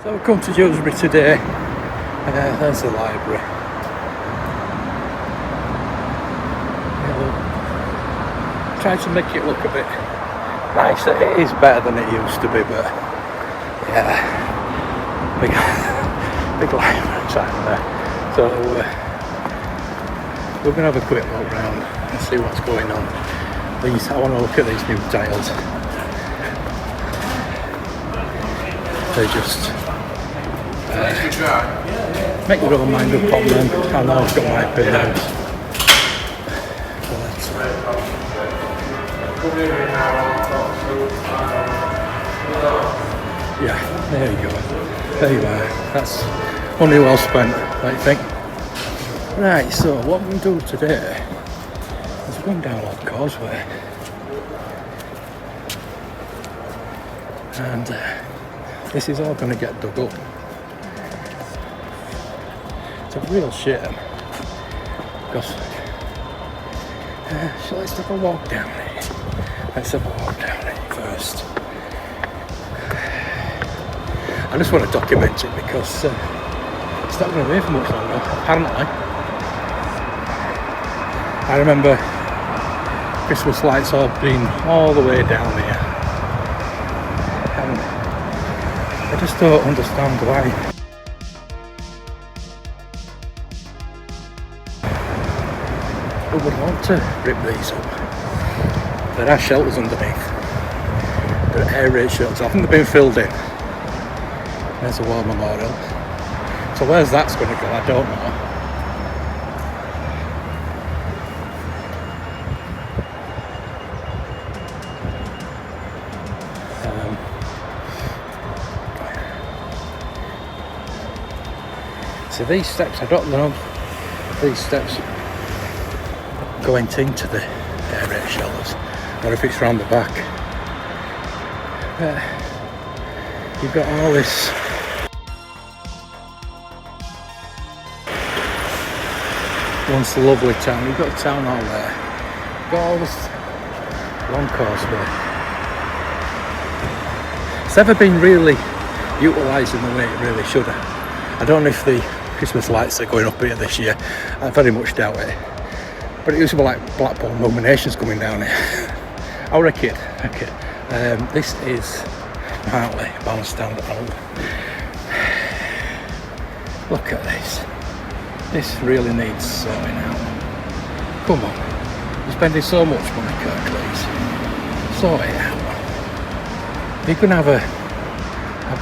So I've come to Dewsbury today. There's the library. Try to make it look a bit nicer. It is better than it used to be, but yeah, big library time there. So we're going to have a quick look round and see what's going on. I want to look at these new tiles. They just make your own mind up on them. I know I've got my opinions. Yeah, there you go. There you are. That's money well spent, I think. Right, so what we're going to do today is we're going down Our Longcauseway. And this is all going to get dug up. It's a real shame. Because so let's have a walk down it. Let's have a walk down it first. I just want to document it because it's not going to be for much longer, apparently. I remember Christmas lights all being all the way down here. And I just don't understand why. We would want to rip these up. There are shelters underneath. There are air raid shelters. I think they've been filled in. There's a war memorial. So where's that's going to go? I don't know. So these steps, I don't know. These steps going into the air raid shelters, or if it's round the back. You've got all this once lovely town. You've got a town hall there. You've got all this Longcauseway. It's never been really utilised in the way it really should have. I don't know if the Christmas lights are going up here this year. I very much doubt it. But it used to be like Blackpool nominations coming down here. I reckon. Okay. This is Hartley bandstand. Look at this. This really needs sorting out. Come on. You're spending so much money, Kirk, please. Sort it out. You can have a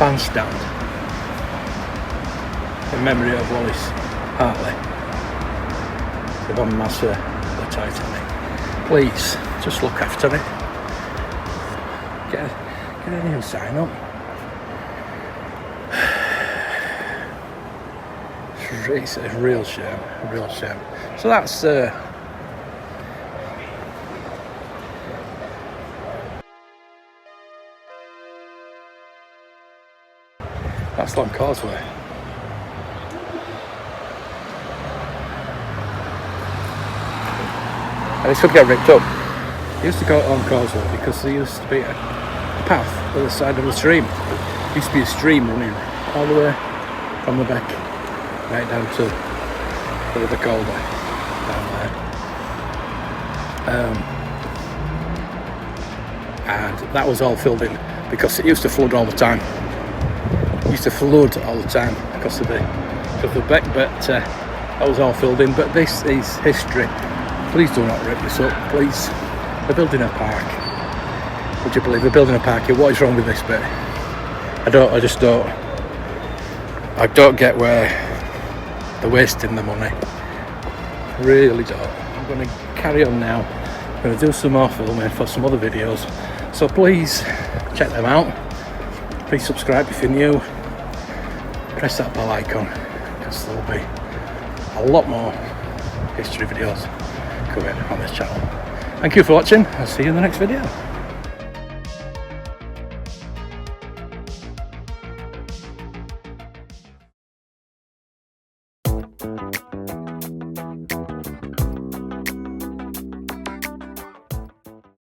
bandstand in memory of Wallace Hartley, the bomb master of the Titanic. Please, just look after it. Get a new sign up. It's a real shame, a real shame. So that's Longcauseway. And this could get ripped up. It used to go on Causeway because there used to be a path at the side of the stream. There used to be a stream running all the way from the back right down to the River Calder down there. And that was all filled in because it used to flood all the time. It used to flood all the time because of the beck, but that was all filled in. But this is history. Please do not rip this up, please. They're building a park. Would you believe they're building a park here? What is wrong with this bit? I don't get where they're wasting the money. I really don't. I'm going to carry on now. I'm going to do some more filming for some other videos. So please check them out. Please subscribe if you're new. Press that bell icon because there'll be a lot more history videos coming on this channel. Thank you for watching. I'll see you in the next video.